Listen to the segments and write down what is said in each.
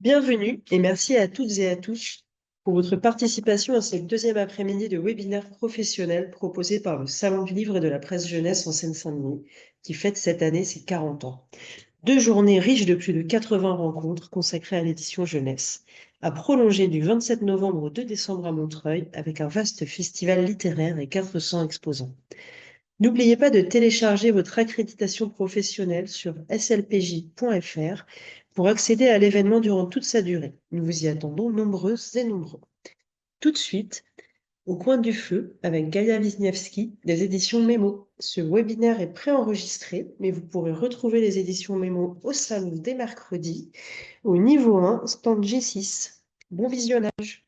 Bienvenue et merci à toutes et à tous pour votre participation à cette deuxième après-midi de webinaire professionnel proposé par le Salon du Livre et de la Presse Jeunesse en Seine-Saint-Denis, qui fête cette année ses 40 ans. 2 journées riches de plus de 80 rencontres consacrées à l'édition jeunesse, à prolonger du 27 novembre au 2 décembre à Montreuil avec un vaste festival littéraire et 400 exposants. N'oubliez pas de télécharger votre accréditation professionnelle sur slpj.fr pour accéder à l'événement durant toute sa durée. Nous vous y attendons nombreuses et nombreux. Tout de suite, au coin du feu, avec Gaïa Wisniewski, des éditions Mémo. Ce webinaire est préenregistré, mais vous pourrez retrouver les éditions Mémo au salon dès mercredi, au niveau 1, stand G6. Bon visionnage!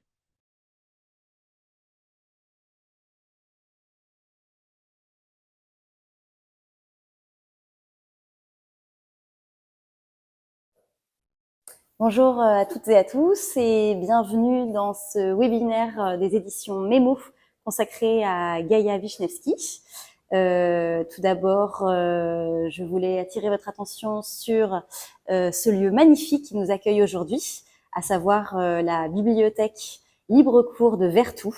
Bonjour à toutes et à tous et bienvenue dans ce webinaire des éditions Mémo consacré à Gaïa Wisniewski. Tout d'abord, je voulais attirer votre attention sur ce lieu magnifique qui nous accueille aujourd'hui, à savoir la bibliothèque Libre Cours de Vertou,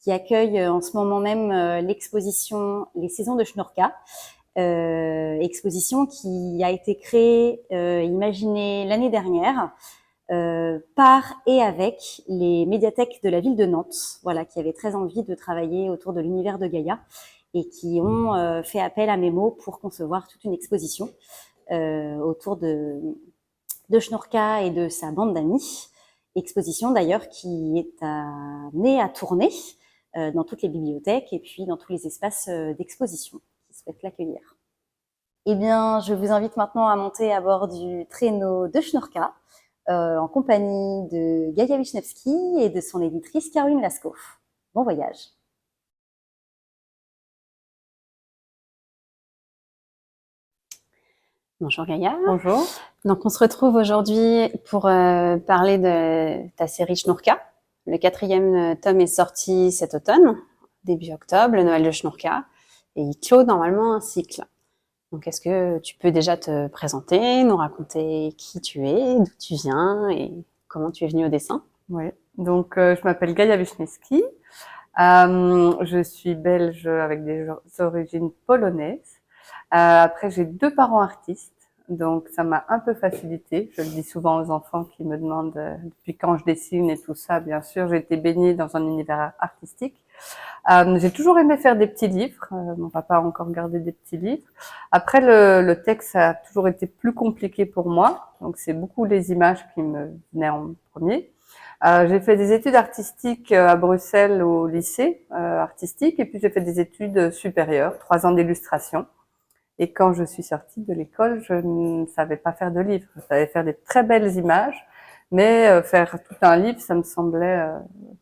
qui accueille en ce moment même l'exposition Les Saisons de Schnorka. Exposition qui a été créée, imaginée l'année dernière par et avec les médiathèques de la ville de Nantes, voilà, qui avaient très envie de travailler autour de l'univers de Gaïa et qui ont fait appel à Mémo pour concevoir toute une exposition autour de Schnorka et de sa bande d'amis. Exposition d'ailleurs qui est amenée à tourner dans toutes les bibliothèques et puis dans tous les espaces d'exposition qui souhaitent l'accueillir. Eh bien, je vous invite maintenant à monter à bord du traîneau de Schnorka en compagnie de Gaïa Wisniewski et de son éditrice Caroline Lascaux. Bon voyage. Bonjour Gaïa. Bonjour. Donc on se retrouve aujourd'hui pour parler de ta série Schnorka. Le 4e tome est sorti cet automne, début octobre, le Noël de Schnorka, et il clôt normalement un cycle. Donc est-ce que tu peux déjà te présenter, nous raconter qui tu es, d'où tu viens et comment tu es venue au dessin? Oui, donc je m'appelle Gaïa Wisniewski. Je suis belge avec des origines polonaises. Après, j'ai 2 parents artistes, donc ça m'a un peu facilité. Je le dis souvent aux enfants qui me demandent depuis quand je dessine et tout ça. Bien sûr, j'ai été baignée dans un univers artistique. J'ai toujours aimé faire des petits livres. Mon papa a encore gardé des petits livres. Après, le texte a toujours été plus compliqué pour moi. Donc, c'est beaucoup les images qui me venaient en premier. J'ai fait des études artistiques à Bruxelles au lycée artistique et puis j'ai fait des études supérieures, 3 ans d'illustration. Et quand je suis sortie de l'école, je ne savais pas faire de livres. Je savais faire des très belles images, mais faire tout un livre, ça me semblait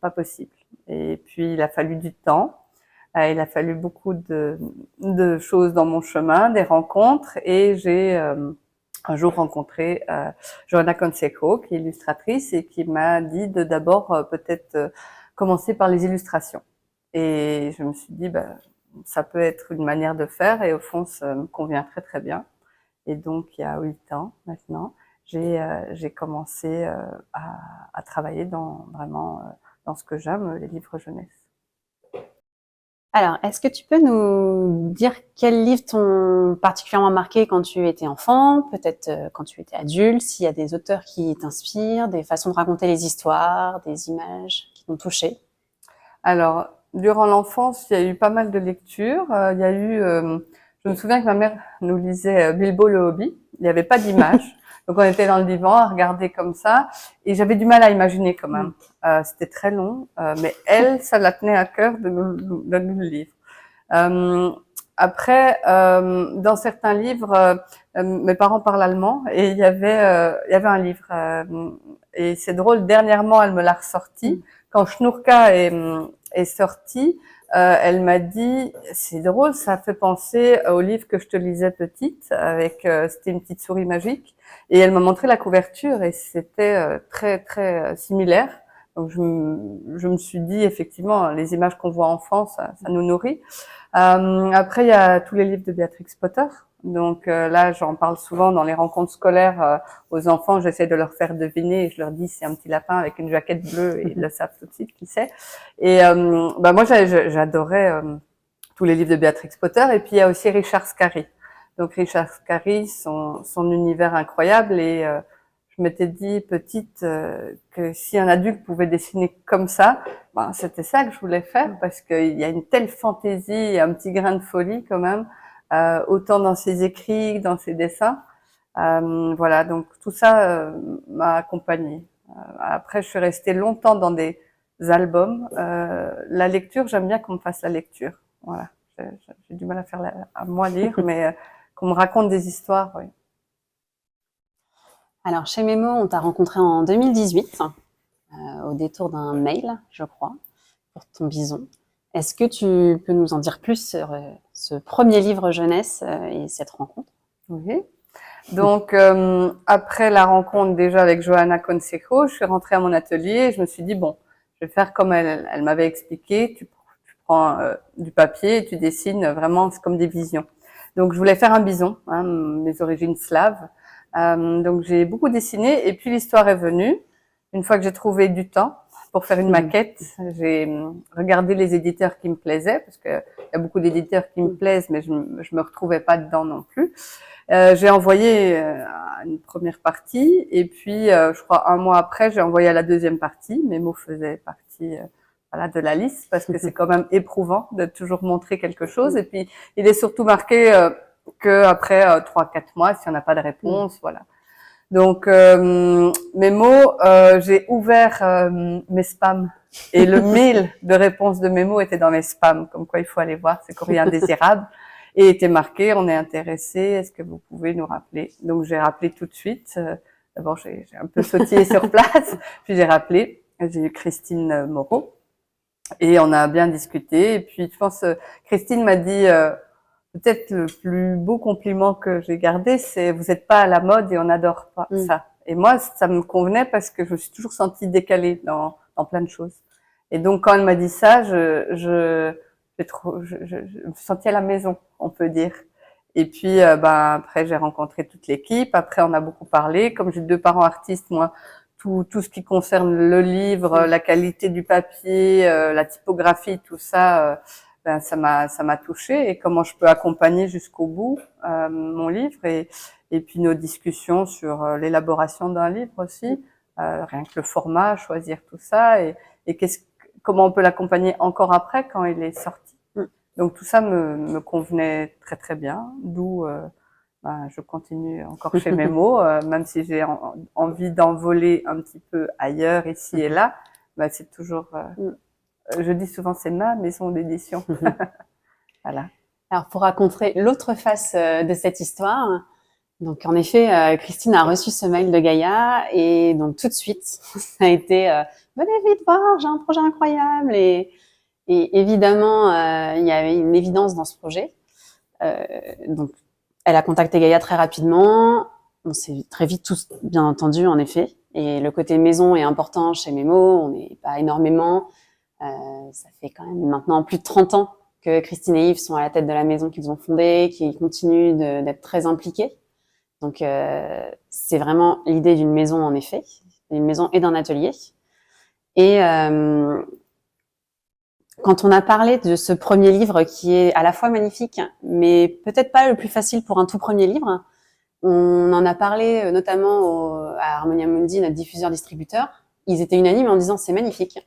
pas possible. Et puis, il a fallu du temps. Il a fallu beaucoup de choses dans mon chemin, des rencontres, et j'ai un jour rencontré Johanna Conseco, qui est illustratrice, et qui m'a dit de d'abord peut-être commencer par les illustrations. Et je me suis dit, ça peut être une manière de faire, et au fond, ça me convient très très bien. Et donc, il y a 8 ans maintenant, j'ai commencé à travailler vraiment dans ce que j'aime, les livres jeunesse. Alors, est-ce que tu peux nous dire quels livres t'ont particulièrement marqué quand tu étais enfant, peut-être quand tu étais adulte, s'il y a des auteurs qui t'inspirent, des façons de raconter les histoires, des images qui t'ont touché? Alors, durant l'enfance, il y a eu pas mal de lectures. Il y a eu, je me souviens que ma mère nous lisait Bilbo le Hobbit. Il n'y avait pas d'image. Donc, on était dans le divan à regarder comme ça. Et j'avais du mal à imaginer quand même. C'était très long. Mais elle, ça la tenait à cœur de nous le lire. Après, dans certains livres, mes parents parlent allemand et il y avait un livre. Et c'est drôle, dernièrement, elle me l'a ressorti. Quand Schnorka est sorti, elle m'a dit, c'est drôle, ça fait penser au livre que je te lisais petite, avec c'était une petite souris magique, et elle m'a montré la couverture et c'était très très similaire. Donc je me suis dit effectivement, les images qu'on voit enfant, ça nous nourrit. Après il y a tous les livres de Béatrix Potter, Donc là, j'en parle souvent dans les rencontres scolaires aux enfants. J'essaie de leur faire deviner et je leur dis c'est un petit lapin avec une jaquette bleue et ils le savent tout de suite qui c'est. Et moi, j'adorais tous les livres de Beatrix Potter. Et puis il y a aussi Richard Scarry. Donc Richard Scarry, son univers incroyable et je m'étais dit petite que si un adulte pouvait dessiner comme ça, ben, c'était ça que je voulais faire parce qu'il y a une telle fantaisie et un petit grain de folie quand même, autant dans ses écrits, dans ses dessins. Voilà, donc tout ça m'a accompagnée. Après, je suis restée longtemps dans des albums. La lecture, j'aime bien qu'on me fasse la lecture. Voilà, j'ai du mal à faire à moi lire, mais qu'on me raconte des histoires, oui. Alors, chez Memo, on t'a rencontré en 2018, au détour d'un mail, je crois, pour ton bison. Est-ce que tu peux nous en dire plus sur ce premier livre jeunesse et cette rencontre? Oui. Donc, après la rencontre déjà avec Johanna Conseco, je suis rentrée à mon atelier et je me suis dit, bon, je vais faire comme elle m'avait expliqué, tu prends du papier et tu dessines vraiment comme des visions. Donc, je voulais faire un bison, hein, mes origines slaves. Donc, j'ai beaucoup dessiné et puis l'histoire est venue. Une fois que j'ai trouvé du temps pour faire une maquette, j'ai regardé les éditeurs qui me plaisaient parce que il y a beaucoup d'éditeurs qui me plaisent, mais je me retrouvais pas dedans non plus. J'ai envoyé une première partie et puis je crois un mois après j'ai envoyé à la deuxième partie. Mes mots faisaient partie voilà de la liste parce que c'est quand même éprouvant de toujours montrer quelque chose et puis il est surtout marqué que après 3-4 mois si on n'a pas de réponse voilà. Donc mes mots j'ai ouvert mes spams et le mail de réponse de mes mots était dans mes spams comme quoi il faut aller voir, c'est courrier indésirable. Et était marqué, on est intéressé, est-ce que vous pouvez nous rappeler? Donc j'ai rappelé tout de suite. D'abord j'ai un peu sautillé sur place, puis j'ai rappelé. J'ai eu Christine Moreau et on a bien discuté. Et puis je pense Christine m'a dit peut-être le plus beau compliment que j'ai gardé, c'est vous n'êtes pas à la mode et on n'adore pas ça. Et moi ça me convenait parce que je me suis toujours sentie décalée dans plein de choses. Et donc quand elle m'a dit ça, je me sentais à la maison, on peut dire. Et puis, après, j'ai rencontré toute l'équipe. Après, on a beaucoup parlé. Comme j'ai 2 parents artistes, moi, tout ce qui concerne le livre, la qualité du papier, la typographie, tout ça, ça m'a touchée. Et comment je peux accompagner jusqu'au bout mon livre et puis nos discussions sur l'élaboration d'un livre aussi, rien que le format, choisir tout ça et comment on peut l'accompagner encore après quand il est sorti. Donc tout ça me convenait très très bien, d'où je continue encore chez Memo, même si j'ai envie d'envoler un petit peu ailleurs, ici et là, c'est toujours, je dis souvent c'est ma maison d'édition. Voilà. Alors, pour raconter l'autre face de cette histoire, donc en effet, Christine a reçu ce mail de Gaïa et donc tout de suite, ça a été venez vite voir, j'ai un projet incroyable et évidemment, il y avait une évidence dans ce projet. Donc, elle a contacté Gaïa très rapidement. On s'est très vite tous bien entendu, en effet. Et le côté maison est important chez Memo. On n'est pas énormément. Ça fait quand même maintenant plus de 30 ans que Christine et Yves sont à la tête de la maison qu'ils ont fondée, qui continuent d'être très impliqués. Donc, c'est vraiment l'idée d'une maison, en effet. D'une maison et d'un atelier. Et quand on a parlé de ce premier livre qui est à la fois magnifique, mais peut-être pas le plus facile pour un tout premier livre, on en a parlé notamment à Harmonia Mundi, notre diffuseur-distributeur. Ils étaient unanimes en disant c'est magnifique.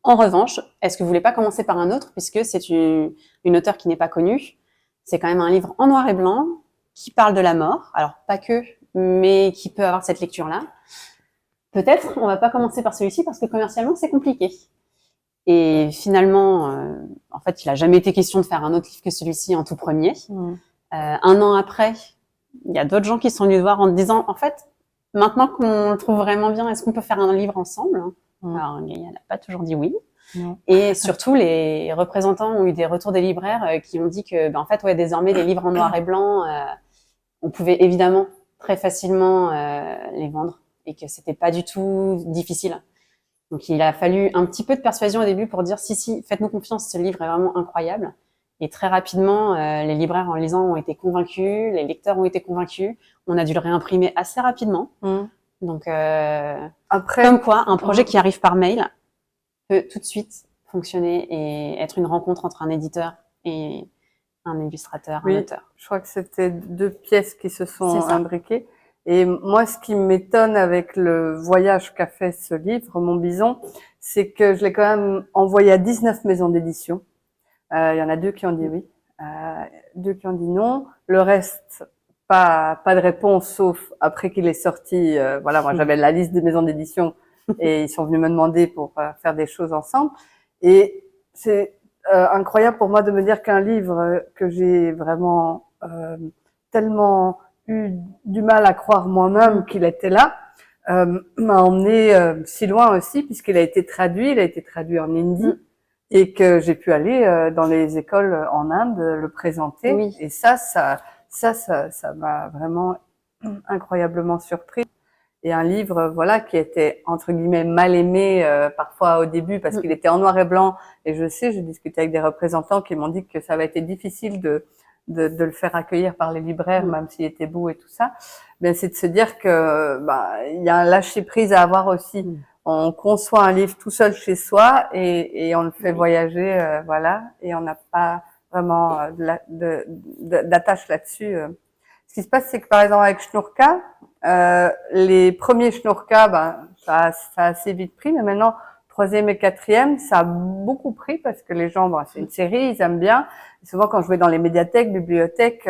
En revanche, est-ce que vous voulez pas commencer par un autre, puisque c'est une auteure qui n'est pas connue. C'est quand même un livre en noir et blanc qui parle de la mort. Alors pas que, mais qui peut avoir cette lecture-là. Peut-être on va pas commencer par celui-ci parce que commercialement c'est compliqué. Et finalement, en fait, il a jamais été question de faire un autre livre que celui-ci en tout premier. Un an après, il y a d'autres gens qui sont venus voir en disant, en fait, maintenant qu'on le trouve vraiment bien, est-ce qu'on peut faire un livre ensemble? Alors, Gaïa n'a pas toujours dit oui. Et surtout, les représentants ont eu des retours des libraires qui ont dit que, en fait, ouais, désormais, les livres en noir et blanc, on pouvait évidemment très facilement les vendre et que c'était pas du tout difficile. Donc, il a fallu un petit peu de persuasion au début pour dire si, faites-nous confiance, ce livre est vraiment incroyable. Et très rapidement, les libraires en lisant ont été convaincus, les lecteurs ont été convaincus. On a dû le réimprimer assez rapidement. Donc, Après, comme quoi, un projet qui arrive par mail peut tout de suite fonctionner et être une rencontre entre un éditeur et un illustrateur, un auteur. Je crois que c'était 2 pièces qui se sont C'est ça. imbriquées. Et moi, ce qui m'étonne avec le voyage qu'a fait ce livre, Mon Bison, c'est que je l'ai quand même envoyé à 19 maisons d'édition. Il y en a 2 qui ont dit oui, 2 qui ont dit non. Le reste, pas de réponse, sauf après qu'il est sorti. Voilà, moi j'avais la liste des maisons d'édition et ils sont venus me demander pour faire des choses ensemble. Et c'est incroyable pour moi de me dire qu'un livre que j'ai vraiment tellement eu du mal à croire moi-même qu'il était là, m'a emmené si loin aussi, puisqu'il a été traduit, en hindi, et que j'ai pu aller dans les écoles en Inde le présenter. Oui. Et ça m'a vraiment incroyablement surpris. Et un livre, voilà, qui était entre guillemets mal aimé parfois au début parce qu'il était en noir et blanc. Et je sais, j'ai discuté avec des représentants qui m'ont dit que ça avait été difficile de le faire accueillir par les libraires, même s'il était beau et tout ça. Mais c'est de se dire que il y a un lâcher prise à avoir aussi. On conçoit un livre tout seul chez soi et on le fait voyager, voilà, et on n'a pas vraiment d'attache là-dessus. Ce qui se passe, c'est que par exemple avec Shnurka, les premiers Shnurka, ça a assez vite pris, mais maintenant 3e et 4e, ça a beaucoup pris parce que les gens, c'est une série, ils aiment bien. Et souvent, quand je vais dans les médiathèques, bibliothèques,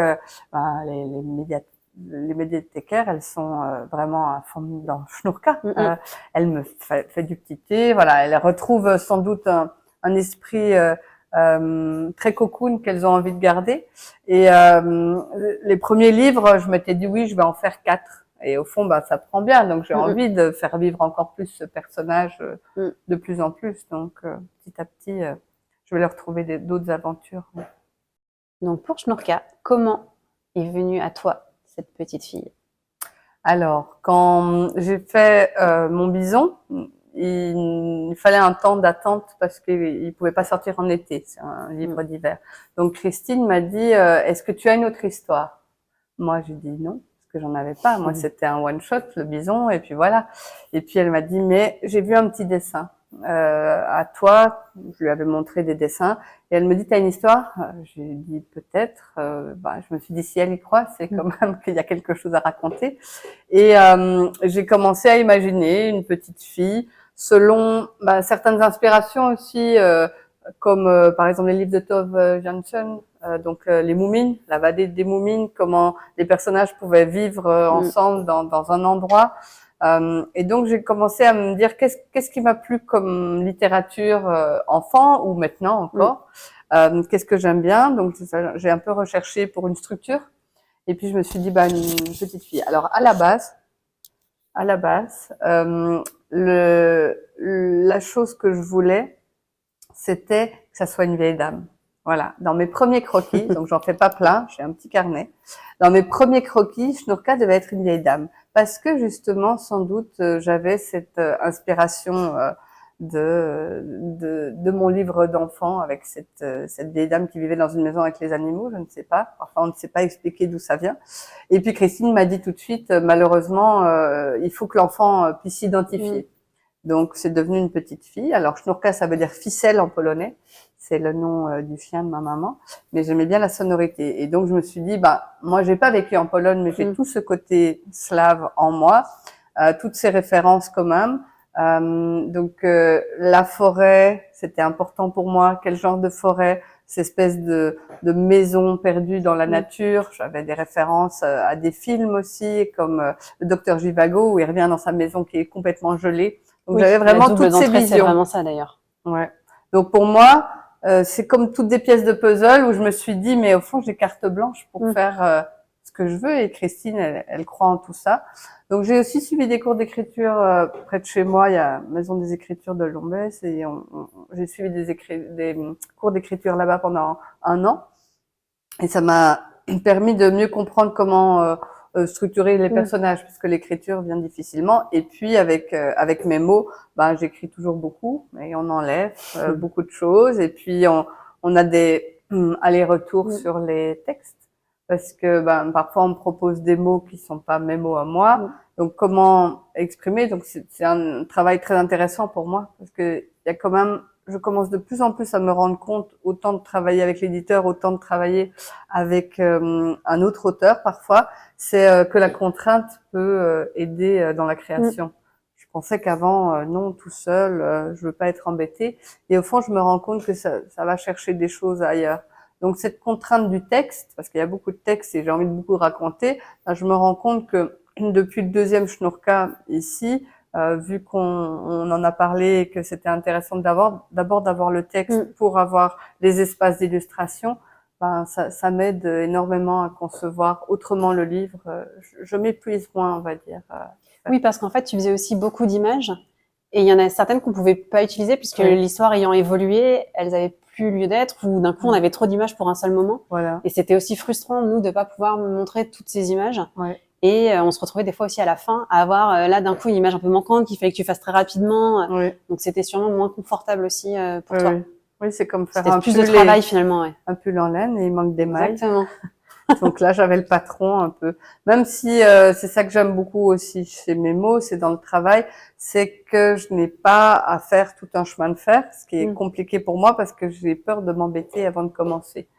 les médiathécaires, elles sont vraiment à fond dans Shnurka. Elles me fait du petit thé, voilà. Elles retrouvent sans doute un esprit très cocoon qu'elles ont envie de garder. Et les premiers livres, je m'étais dit oui, je vais en faire 4. Et au fond, ça prend bien. Donc j'ai envie de faire vivre encore plus ce personnage de plus en plus. Donc petit à petit, je vais leur trouver d'autres aventures. Donc pour Shnurka, comment est venue à toi cette petite fille? Alors, quand j'ai fait Mon Bison, il fallait un temps d'attente parce qu'il pouvait pas sortir en été. C'est un livre d'hiver. Donc Christine m'a dit, est-ce que tu as une autre histoire? Moi, j'ai dit non, parce que j'en avais pas. Moi, c'était un one shot, le bison, et puis voilà. Et puis elle m'a dit, mais j'ai vu un petit dessin. À toi, je lui avais montré des dessins, et elle me dit, t'as une histoire? J'ai dit peut-être. Je me suis dit, si elle y croit, c'est quand même qu'il y a quelque chose à raconter. Et j'ai commencé à imaginer une petite fille selon certaines inspirations aussi, comme par exemple les livres de Tove Jansson, donc les Moumines, la vallée des Moumines, comment les personnages pouvaient vivre ensemble dans un endroit. Et donc j'ai commencé à me dire qu'est-ce qui m'a plu comme littérature enfant ou maintenant encore, qu'est-ce que j'aime bien. Donc j'ai un peu recherché pour une structure et puis je me suis dit une petite fille. Alors à la base, la chose que je voulais, c'était que ça soit une vieille dame. Voilà. Dans mes premiers croquis, donc j'en fais pas plein, j'ai un petit carnet. Dans mes premiers croquis, Shnurka devait être une vieille dame. Parce que justement, sans doute, j'avais cette inspiration de mon livre d'enfant avec cette vieille dame qui vivait dans une maison avec les animaux, je ne sais pas. Enfin, on ne sait pas expliquer d'où ça vient. Et puis Christine m'a dit tout de suite, malheureusement, il faut que l'enfant puisse s'identifier. Donc, c'est devenu une petite fille. Alors, Shnurka, ça veut dire ficelle en polonais. C'est le nom du chien de ma maman. Mais j'aimais bien la sonorité. Et donc, je me suis dit, moi, j'ai pas vécu en Pologne, mais j'ai tout ce côté slave en moi, toutes ces références quand même. Donc, la forêt, c'était important pour moi. Quel genre de forêt? Cette espèce de maison perdue dans la nature. J'avais des références à des films aussi, comme le Docteur Zhivago, où il revient dans sa maison qui est complètement gelée. Donc j'avais vraiment toutes ces visions. C'est vraiment ça d'ailleurs. Ouais. Donc pour moi, c'est comme toutes des pièces de puzzle où je me suis dit, mais au fond, j'ai carte blanche pour faire ce que je veux. Et Christine, elle croit en tout ça. Donc j'ai aussi suivi des cours d'écriture près de chez moi. Il y a la Maison des Écritures de Lombès et j'ai suivi des cours d'écriture là-bas pendant 1 an. Et ça m'a permis de mieux comprendre comment structurer les personnages, puisque l'écriture vient difficilement. Et puis avec mes mots, j'écris toujours beaucoup, et on enlève beaucoup de choses. Et puis on a des aller-retour sur les textes. Parce que parfois on me propose des mots qui sont pas mes mots à moi. Donc comment exprimer? Donc c'est un travail très intéressant pour moi parce que il y a quand même, je commence de plus en plus à me rendre compte, autant de travailler avec l'éditeur, autant de travailler avec un autre auteur parfois, c'est que la contrainte peut aider dans la création. Je pensais qu'avant, non, tout seul, je veux pas être embêtée. Et au fond, je me rends compte que ça va chercher des choses ailleurs. Donc cette contrainte du texte, parce qu'il y a beaucoup de textes et j'ai envie de beaucoup raconter, je me rends compte que depuis le deuxième Shnurka ici, vu qu'on en a parlé et que c'était intéressant d'abord d'avoir le texte pour avoir les espaces d'illustration, ça m'aide énormément à concevoir autrement le livre. Je m'épuise moins, on va dire. Oui, parce qu'en fait, tu faisais aussi beaucoup d'images et il y en a certaines qu'on pouvait pas utiliser puisque l'histoire ayant évolué, elles avaient plus lieu d'être ou d'un coup on avait trop d'images pour un seul moment. Voilà. Et c'était aussi frustrant nous de pas pouvoir montrer toutes ces images. Ouais. Et on se retrouvait des fois aussi à la fin à avoir là d'un coup une image un peu manquante qu'il fallait que tu fasses très rapidement. Donc c'était sûrement moins confortable aussi pour toi. Oui, c'est comme faire un plus de travail finalement. Un pull en laine et il manque des mailles. Exactement. Donc là, j'avais le patron un peu. Même si c'est ça que j'aime beaucoup aussi chez Mémo, c'est dans le travail, c'est que je n'ai pas à faire tout un chemin de fer, ce qui est compliqué pour moi parce que j'ai peur de m'embêter avant de commencer.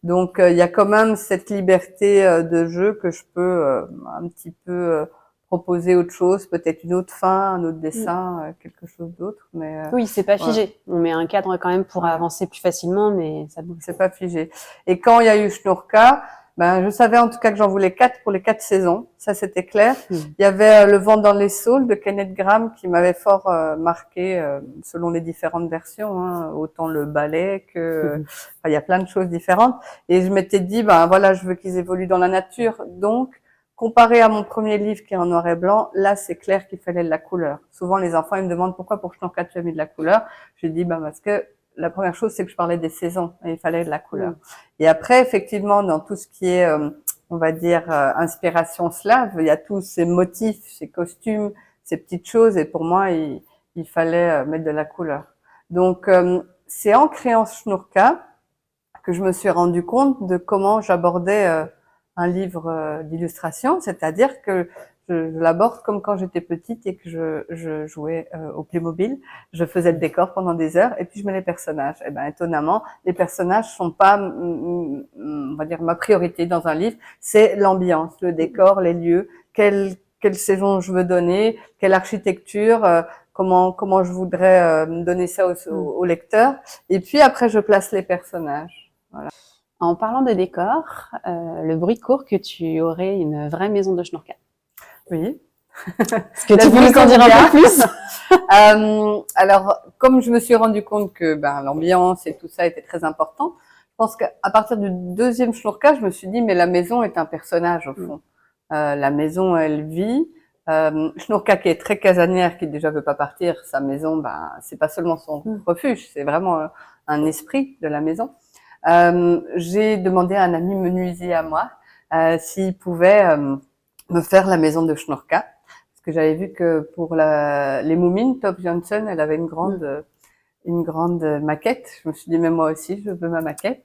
Donc il y a quand même cette liberté de jeu que je peux un petit peu proposer autre chose, peut-être une autre fin, un autre dessin, quelque chose d'autre. Mais oui, c'est pas figé. On met un cadre quand même pour avancer plus facilement, mais ça bouge. C'est pas figé. Et quand il y a eu Shnurka, je savais en tout cas que j'en voulais 4 pour les 4 saisons. Ça, c'était clair. Il y avait Le vent dans les saules de Kenneth Graham qui m'avait fort marqué selon les différentes versions, hein, autant le ballet que il y a plein de choses différentes. Et je m'étais dit, voilà, je veux qu'ils évoluent dans la nature. Donc, comparé à mon premier livre qui est en noir et blanc, là, c'est clair qu'il fallait de la couleur. Souvent, les enfants, ils me demandent pourquoi pour Shnurka tu as mis de la couleur. Je dis, parce que la première chose, c'est que je parlais des saisons et il fallait de la couleur. Et après, effectivement, dans tout ce qui est, on va dire, inspiration slave, il y a tous ces motifs, ces costumes, ces petites choses. Et pour moi, il fallait mettre de la couleur. Donc, c'est en créant Shnurka que je me suis rendu compte de comment j'abordais un livre d'illustration, c'est-à-dire que je l'aborde comme quand j'étais petite et que je jouais au Playmobil. Je faisais le décor pendant des heures et puis je mets les personnages. Et étonnamment, les personnages sont pas, on va dire, ma priorité dans un livre. C'est l'ambiance, le décor, les lieux, quelle saison je veux donner, quelle architecture, comment je voudrais donner ça au lecteur. Et puis après, je place les personnages. Voilà. En parlant de décor, le bruit court que tu aurais une vraie maison de Shnurka. Oui. Est-ce que tu peux nous en dire un peu plus? Alors, comme je me suis rendu compte que l'ambiance et tout ça était très important, je pense qu'à partir du deuxième Shnurka, je me suis dit, mais la maison est un personnage au fond. La maison, elle vit. Shnurka qui est très casanière, qui déjà veut pas partir, sa maison, c'est pas seulement son refuge, c'est vraiment un esprit de la maison. J'ai demandé à un ami menuisier à moi s'il pouvait me faire la maison de Shnurka, parce que j'avais vu que pour les Moumines, Tove Jansson, elle avait une grande maquette. Je me suis dit, mais moi aussi, je veux ma maquette.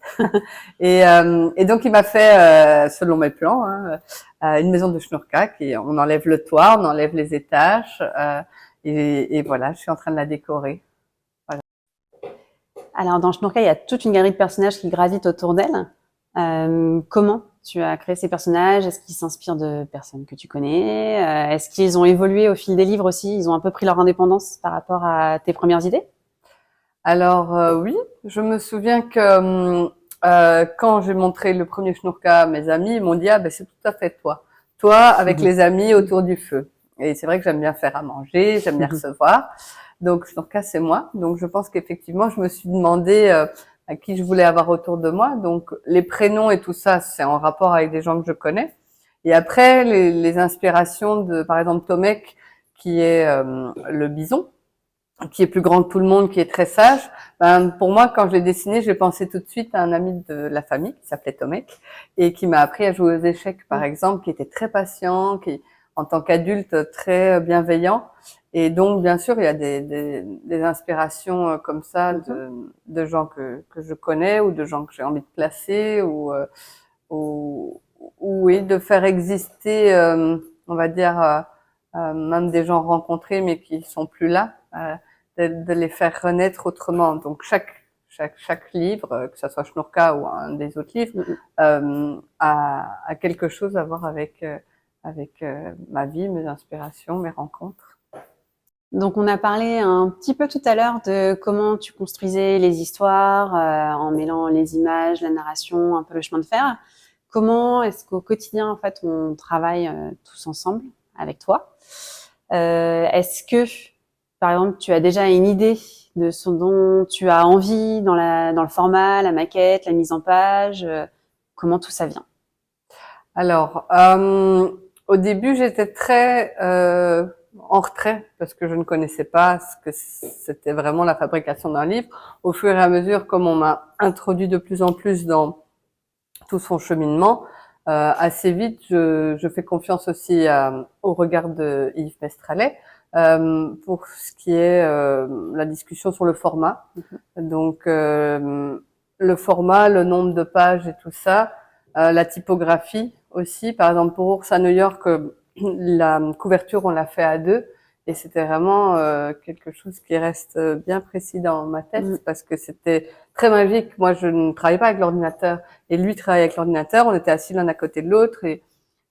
et donc, il m'a fait, selon mes plans, une maison de Shnurka. On enlève le toit, on enlève les étages, et voilà, je suis en train de la décorer. Voilà. Alors, dans Shnurka, il y a toute une galerie de personnages qui gravitent autour d'elle. Comment tu as créé ces personnages? Est-ce qu'ils s'inspirent de personnes que tu connais? Est-ce qu'ils ont évolué au fil des livres aussi? Ils ont un peu pris leur indépendance par rapport à tes premières idées? Alors oui, je me souviens que quand j'ai montré le premier Shnurka à mes amis, ils m'ont dit c'est tout à fait toi avec les amis autour du feu. Et c'est vrai que j'aime bien faire à manger, j'aime bien recevoir. Donc Shnurka c'est moi. Donc je pense qu'effectivement je me suis demandé à qui je voulais avoir autour de moi. Donc les prénoms et tout ça c'est en rapport avec des gens que je connais. Et après les inspirations de par exemple Tomek qui est le bison, qui est plus grand que tout le monde, qui est très sage. Pour moi, quand je l'ai dessiné, j'ai pensé tout de suite à un ami de la famille qui s'appelait Tomek et qui m'a appris à jouer aux échecs, par exemple, qui était très patient, qui, en tant qu'adulte, très bienveillant. Et donc, bien sûr, il y a des inspirations comme ça de gens que je connais ou de gens que j'ai envie de placer ou, ou oui, de faire exister, on va dire, même des gens rencontrés mais qui sont plus là, de les faire renaître autrement. Donc, chaque livre, que ce soit Shnurka ou un des autres livres, a quelque chose à voir avec ma vie, mes inspirations, mes rencontres. Donc, on a parlé un petit peu tout à l'heure de comment tu construisais les histoires en mêlant les images, la narration, un peu le chemin de fer. Comment est-ce qu'au quotidien, en fait, on travaille tous ensemble avec toi? Est-ce que, par exemple, tu as déjà une idée de ce dont tu as envie dans le format, la maquette, la mise en page? Comment tout ça vient? Alors, au début, j'étais très en retrait parce que je ne connaissais pas ce que c'était vraiment la fabrication d'un livre. Au fur et à mesure, comme on m'a introduit de plus en plus dans tout son cheminement, assez vite, je fais confiance aussi au regard de Yves Mestralet pour ce qui est la discussion sur le format. Donc, le format, le nombre de pages et tout ça, la typographie aussi. Par exemple, pour Ours à New York, la couverture, on l'a fait à deux. Et c'était vraiment quelque chose qui reste bien précis dans ma tête parce que c'était très magique. Moi, je ne travaillais pas avec l'ordinateur et lui travaillait avec l'ordinateur. On était assis l'un à côté de l'autre et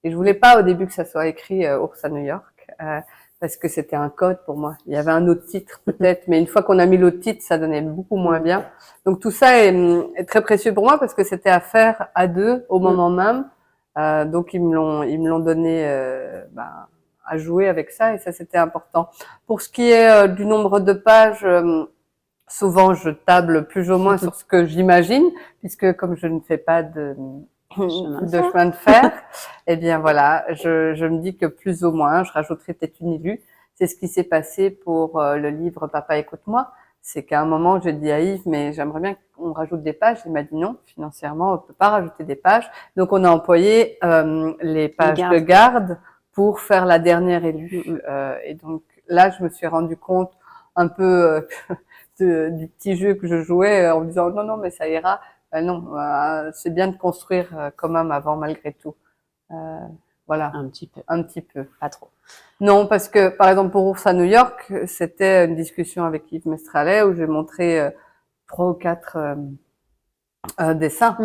je voulais pas au début que ça soit écrit Ours à New York parce que c'était un code pour moi. Il y avait un autre titre peut-être, mais une fois qu'on a mis l'autre titre, ça donnait beaucoup moins bien. Donc tout ça est très précieux pour moi parce que c'était à faire à deux au moment même. Donc ils me l'ont donné à jouer avec ça et ça c'était important. Pour ce qui est du nombre de pages, souvent je table plus ou moins sur ce que j'imagine puisque comme je ne fais pas de chemin de fer, eh bien voilà, je me dis que plus ou moins, je rajouterai peut-être une illue. C'est ce qui s'est passé pour le livre Papa écoute-moi. C'est qu'à un moment, j'ai dit à Yves, mais j'aimerais bien qu'on rajoute des pages. Il m'a dit non, financièrement, on peut pas rajouter des pages. Donc, on a employé les pages de garde pour faire la dernière élue. Et donc, là, je me suis rendu compte un peu du petit jeu que je jouais en me disant non, non, mais ça ira. Non, c'est bien de construire quand même avant, malgré tout. Voilà. Un petit peu. Un petit peu. Pas trop. Non, parce que, par exemple, pour Ours à New York, c'était une discussion avec Yves Mestralet où j'ai montré 3 ou 4 dessins.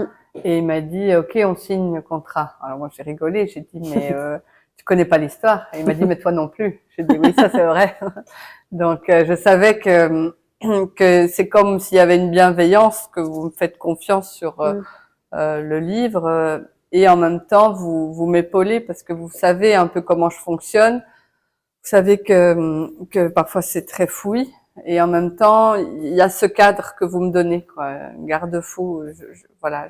Et il m'a dit, OK, on signe le contrat. Alors moi, j'ai rigolé. J'ai dit, mais tu connais pas l'histoire. Et il m'a dit, mais toi non plus. J'ai dit, oui, ça c'est vrai. Donc, je savais que c'est comme s'il y avait une bienveillance, que vous me faites confiance sur le livre. Et en même temps, vous m'épaulez parce que vous savez un peu comment je fonctionne. Vous savez que parfois c'est très fouillis. Et en même temps, il y a ce cadre que vous me donnez, quoi. Garde-fou. Voilà,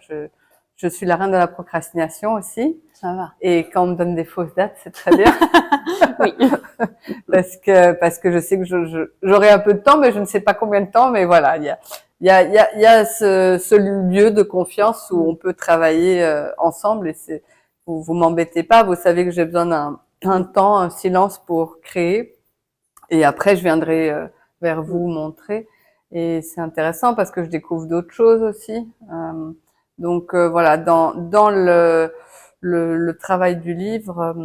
je suis la reine de la procrastination aussi. Ça va. Et quand on me donne des fausses dates, c'est très bien. Oui. parce que je sais que j'aurai un peu de temps, mais je ne sais pas combien de temps. Mais voilà, il y a ce lieu de confiance où on peut travailler ensemble. Et vous m'embêtez pas. Vous savez que j'ai besoin d'un temps, un silence pour créer. Et après, je viendrai vers vous montrer. Et c'est intéressant parce que je découvre d'autres choses aussi. Donc voilà, dans le travail du livre,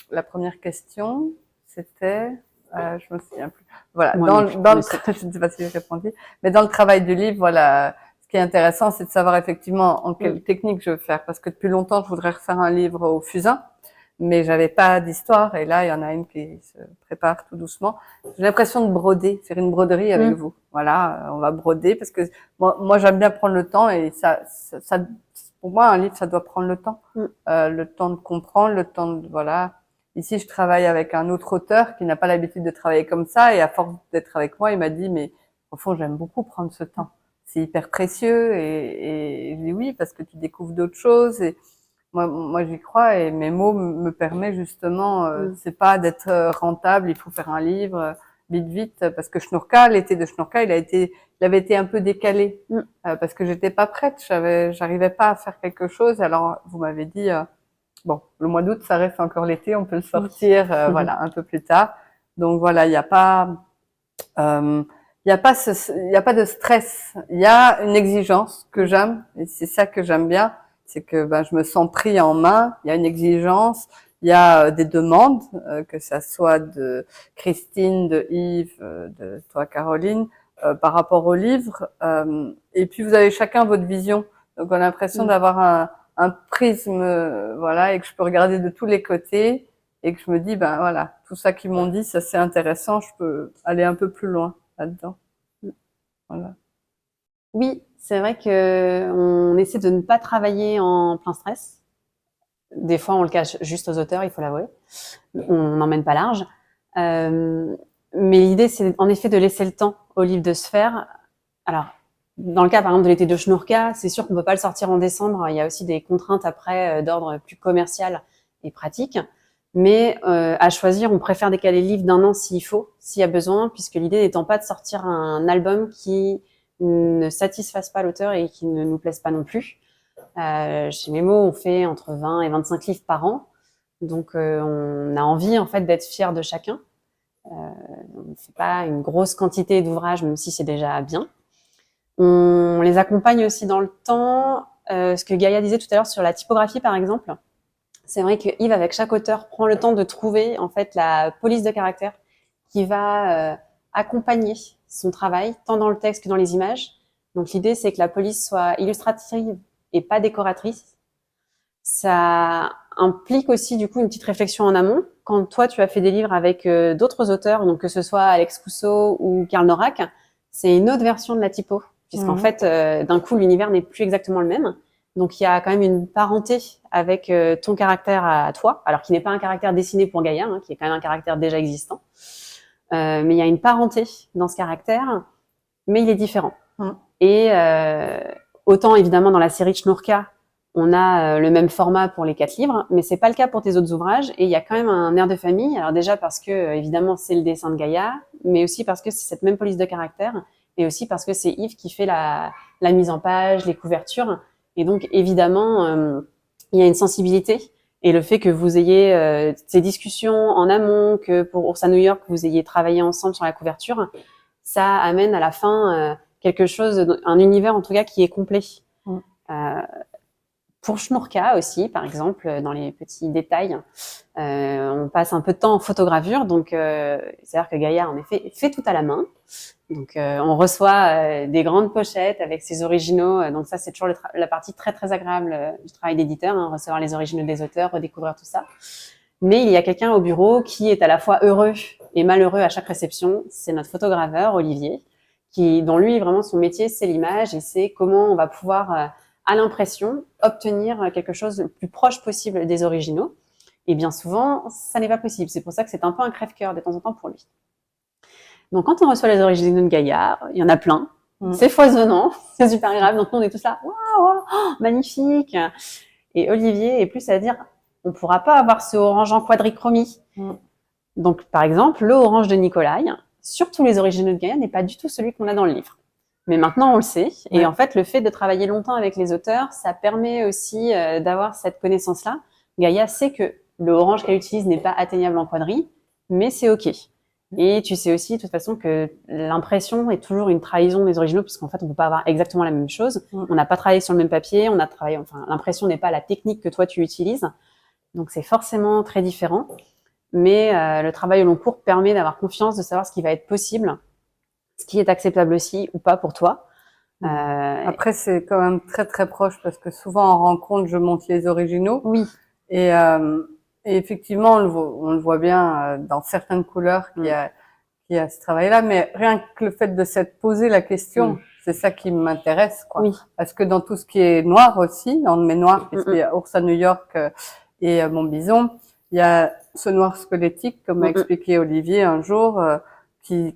la première question, c'était, je me souviens plus. Voilà, je ne sais pas si j'ai répondu, mais dans le travail du livre, voilà, ce qui est intéressant, c'est de savoir effectivement en quelle technique je veux faire, parce que depuis longtemps, je voudrais refaire un livre au fusain, mais j'avais pas d'histoire, et là, il y en a une qui se prépare tout doucement. J'ai l'impression de broder, faire une broderie avec vous. Voilà, on va broder, parce que moi j'aime bien prendre le temps, et ça, pour moi, un livre, ça doit prendre le temps. Le temps de comprendre, le temps de, voilà. Ici, je travaille avec un autre auteur qui n'a pas l'habitude de travailler comme ça, et à force d'être avec moi, il m'a dit, mais au fond, j'aime beaucoup prendre ce temps. C'est hyper précieux, et je dis oui, parce que tu découvres d'autres choses, et moi, j'y crois, et mes mots me permettent justement, c'est pas d'être rentable, il faut faire un livre, vite, parce que Shnurka, l'été de Shnurka, il avait été un peu décalé, parce que j'étais pas prête, j'arrivais pas à faire quelque chose, alors vous m'avez dit, bon, le mois d'août, ça reste encore l'été, on peut le sortir, voilà, un peu plus tard. Donc voilà, il n'y a pas, il y a pas il y a pas de stress. Il y a une exigence que j'aime, et c'est ça que j'aime bien, c'est que ben je me sens pris en main. Il y a une exigence, il y a des demandes, que ça soit de Christine, de Yves, de toi Caroline, par rapport au livre. Et puis vous avez chacun votre vision. Donc on a l'impression d'avoir un prisme, voilà, et que je peux regarder de tous les côtés, et que je me dis, ben voilà, tout ça qu'ils m'ont dit, ça c'est intéressant, je peux aller un peu plus loin là-dedans. Voilà. Oui, c'est vrai que on essaie de ne pas travailler en plein stress. Des fois, on le cache juste aux auteurs, il faut l'avouer. On n'emmène pas large. Mais l'idée, c'est en effet de laisser le temps au livre de se faire. Alors, dans le cas, par exemple, de l'été de Schnourka, c'est sûr qu'on peut pas le sortir en décembre. Il y a aussi des contraintes après d'ordre plus commercial et pratique. Mais à choisir, on préfère décaler le livre d'un an s'il faut, s'il y a besoin, puisque l'idée n'étant pas de sortir un album qui ne satisfasse pas l'auteur et qui ne nous plaise pas non plus. Chez Mémo, on fait entre 20 et 25 livres par an. Donc, on a envie, en fait, d'être fiers de chacun. On ne fait pas une grosse quantité d'ouvrages, même si c'est déjà bien. On les accompagne aussi dans le temps. Ce que Gaïa disait tout à l'heure sur la typographie, par exemple. C'est vrai que Yves, avec chaque auteur, prend le temps de trouver, en fait, la police de caractère qui va accompagner son travail, tant dans le texte que dans les images. Donc, l'idée, c'est que la police soit illustrative et pas décoratrice. Ça implique aussi, du coup, une petite réflexion en amont. Quand toi, tu as fait des livres avec d'autres auteurs, donc que ce soit Alex Cousseau ou Karl Norak, c'est une autre version de la typo, puisqu'en fait, d'un coup, l'univers n'est plus exactement le même. Donc, il y a quand même une parenté avec ton caractère à toi, alors qui n'est pas un caractère dessiné pour Gaïa, hein, qui est quand même un caractère déjà existant. Mais il y a une parenté dans ce caractère, mais il est différent. Et autant, évidemment, dans la série Schnourka, on a le même format pour les 4 livres, mais c'est pas le cas pour tes autres ouvrages. Et il y a quand même un air de famille. Alors déjà parce que, évidemment, c'est le dessin de Gaïa, mais aussi parce que c'est cette même police de caractère, et aussi parce que c'est Yves qui fait la mise en page, les couvertures. Et donc, évidemment, il y a une sensibilité. Et le fait que vous ayez ces discussions en amont, que pour Ours à New York, vous ayez travaillé ensemble sur la couverture, ça amène à la fin quelque chose, un univers en tout cas qui est complet. Pour Schnourka aussi, par exemple, dans les petits détails, on passe un peu de temps en photogravure, donc c'est-à-dire que Gaïa, en effet, fait tout à la main. Donc on reçoit des grandes pochettes avec ses originaux, donc ça c'est toujours la partie très très agréable du travail d'éditeur, hein, recevoir les originaux des auteurs, redécouvrir tout ça. Mais il y a quelqu'un au bureau qui est à la fois heureux et malheureux à chaque réception, c'est notre photograveur Olivier, dont lui vraiment son métier c'est l'image et c'est comment on va pouvoir à l'impression obtenir quelque chose le plus proche possible des originaux. Et bien souvent, ça n'est pas possible. C'est pour ça que c'est un peu un crève-cœur de temps en temps pour lui. Donc, quand on reçoit les originaux de Gaïa, il y en a plein. C'est foisonnant, c'est super grave. Donc, nous, on est tous là, waouh, oh, magnifique. Et Olivier est plus à dire, on pourra pas avoir ce orange en quadrichromie. Donc, par exemple, le orange de Nicolai, sur tous les originaux de Gaïa, n'est pas du tout celui qu'on a dans le livre. Mais maintenant, on le sait. Et en fait, le fait de travailler longtemps avec les auteurs, ça permet aussi d'avoir cette connaissance-là. Gaïa sait que le orange qu'elle utilise n'est pas atteignable en quadri, mais c'est OK. Et tu sais aussi, de toute façon, que l'impression est toujours une trahison des originaux, puisqu'en fait, on peut pas avoir exactement la même chose. On n'a pas travaillé sur le même papier, on a travaillé, enfin, l'impression n'est pas la technique que toi tu utilises. Donc, c'est forcément très différent. Mais le travail au long cours permet d'avoir confiance, de savoir ce qui va être possible, ce qui est acceptable aussi ou pas pour toi. Après, c'est quand même très très proche parce que souvent en rencontre, je monte les originaux. Oui. Et effectivement, on le voit bien dans certaines couleurs qu'il y a ce travail-là. Mais rien que le fait de s'être posé la question, c'est ça qui m'intéresse, quoi. Oui. Parce que dans tout ce qui est noir aussi, dans mes noirs, puisqu'il y a Ours à New York et Mon Bison, il y a ce noir squelettique, comme m'a expliqué Olivier un jour, qui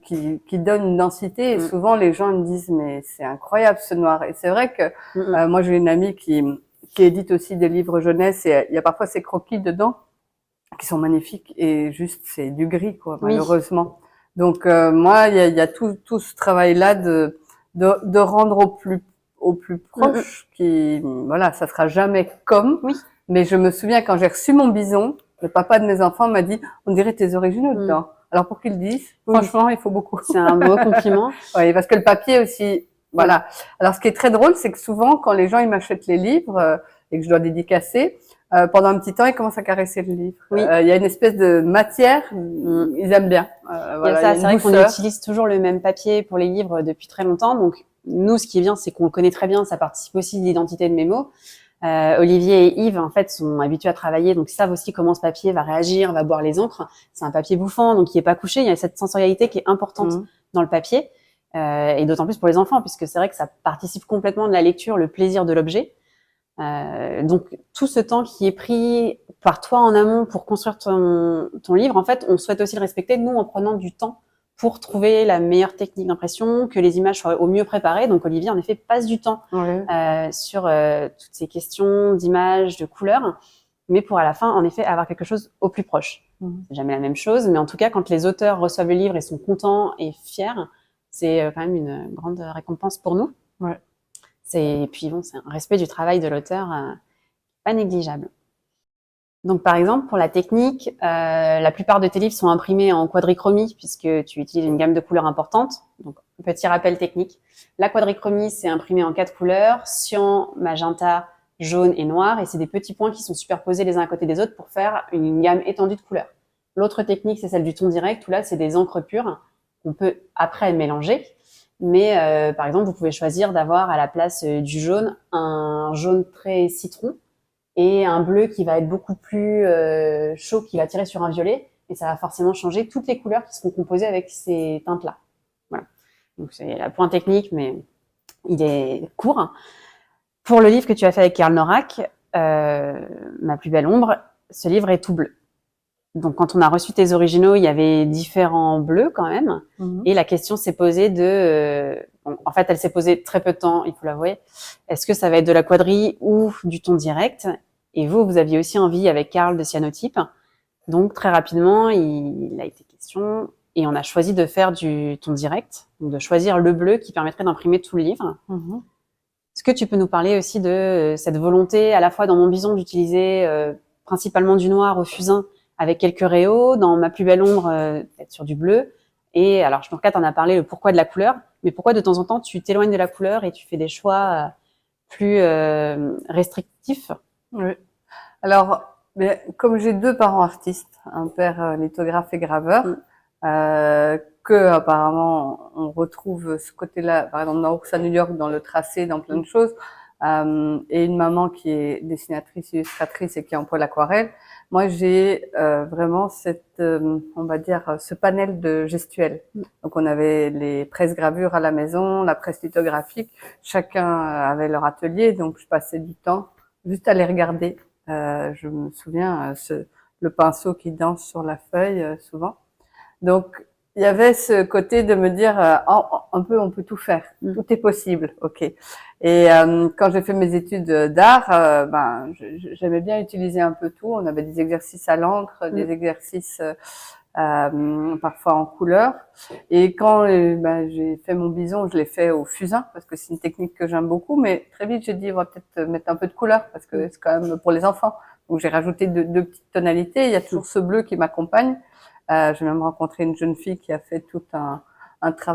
donne une densité. Et souvent, les gens me disent, mais c'est incroyable ce noir. Et c'est vrai que moi, j'ai une amie qui édite aussi des livres jeunesse et il y a parfois ces croquis dedans qui sont magnifiques et juste c'est du gris, quoi, malheureusement. Donc moi, il y a tout ce travail-là de rendre au plus proche, qui voilà, ça sera jamais comme. Mais je me souviens quand j'ai reçu Mon Bison, le papa de mes enfants m'a dit, on dirait tes originaux dedans. Alors pour qu'ils le disent, Oui. franchement, il faut beaucoup. C'est un beau compliment. Oui, parce que le papier aussi, voilà. Alors, ce qui est très drôle, c'est que souvent, quand les gens ils m'achètent les livres et que je dois dédicacer, pendant un petit temps, ils commencent à caresser le livre. Oui. Il y a une espèce de matière, ils aiment bien. Il y a Voilà, ça, il y c'est a vrai une qu'on douceur. utilise toujours le même papier pour les livres depuis très longtemps. Donc, nous, ce qui est bien, c'est qu'on le connaît très bien. Ça participe aussi de l'identité de Mémo. Olivier et Yves, en fait, sont habitués à travailler, donc ils savent aussi comment ce papier va réagir, va boire les encres. C'est un papier bouffant, donc il n'est pas couché. Il y a cette sensorialité qui est importante dans le papier, et d'autant plus pour les enfants, puisque c'est vrai que ça participe complètement de la lecture, le plaisir de l'objet. Donc tout ce temps qui est pris par toi en amont pour construire ton livre, en fait, on souhaite aussi le respecter, nous, en prenant du temps pour trouver la meilleure technique d'impression, que les images soient au mieux préparées. Donc Olivier, en effet, passe du temps sur toutes ces questions d'images, de couleurs, mais pour à la fin, en effet, avoir quelque chose au plus proche. C'est jamais la même chose, mais en tout cas, quand les auteurs reçoivent le livre et sont contents et fiers, c'est quand même une grande récompense pour nous. Ouais. Et puis bon, c'est un respect du travail de l'auteur pas négligeable. Donc par exemple, pour la technique, la plupart de tes livres sont imprimés en quadrichromie puisque tu utilises une gamme de couleurs importante. Donc petit rappel technique. La quadrichromie, c'est imprimé en 4 couleurs, cyan, magenta, jaune et noir, et c'est des petits points qui sont superposés les uns à côté des autres pour faire une gamme étendue de couleurs. L'autre technique, c'est celle du ton direct, où là, c'est des encres pures qu'on peut après mélanger. Mais par exemple, vous pouvez choisir d'avoir à la place du jaune un jaune très citron et un bleu qui va être beaucoup plus chaud, qui va tirer sur un violet, et ça va forcément changer toutes les couleurs qui seront composées avec ces teintes-là. Voilà. Donc c'est la point technique, mais il est court. Pour le livre que tu as fait avec Karl Norak, Ma plus belle ombre, ce livre est tout bleu. Donc, quand on a reçu tes originaux, il y avait différents bleus quand même. Et la question s'est posée en fait, elle s'est posée très peu de temps, il faut l'avouer. Est-ce que ça va être de la quadrille ou du ton direct? Et vous aviez aussi envie avec Karl de cyanotype. Donc, très rapidement, il a été question et on a choisi de faire du ton direct, donc de choisir le bleu qui permettrait d'imprimer tout le livre. Est-ce que tu peux nous parler aussi de cette volonté, à la fois dans Mon Bison, d'utiliser principalement du noir au fusain avec quelques réaux, dans Ma plus belle ombre, peut-être sur du bleu. Et alors, Schnourka t'en a parlé, le pourquoi de la couleur, mais pourquoi de temps en temps tu t'éloignes de la couleur et tu fais des choix plus restrictifs? Oui. Alors, mais comme j'ai 2 parents artistes, un père lithographe et graveur, que apparemment on retrouve ce côté-là, par exemple dans Ours à New York, dans le tracé, dans plein de choses, et une maman qui est dessinatrice, illustratrice et qui emploie l'aquarelle. Moi, j'ai vraiment on va dire, ce panel de gestuels. Donc, on avait les presses gravures à la maison, la presse lithographique. Chacun avait leur atelier, donc je passais du temps juste à les regarder. Je me souviens le pinceau qui danse sur la feuille souvent. Donc, il y avait ce côté de me dire un peu on peut tout faire, tout est possible, ok. Et quand j'ai fait mes études d'art, j'aimais bien utiliser un peu tout. On avait des exercices à l'encre, des exercices parfois en couleur. Et quand j'ai fait Mon Bison, je l'ai fait au fusain parce que c'est une technique que j'aime beaucoup. Mais très vite, j'ai dit on va peut-être mettre un peu de couleur parce que c'est quand même pour les enfants. Donc j'ai rajouté deux petites tonalités. Il y a toujours ce bleu qui m'accompagne. J'ai même rencontré une jeune fille qui a fait tout un travail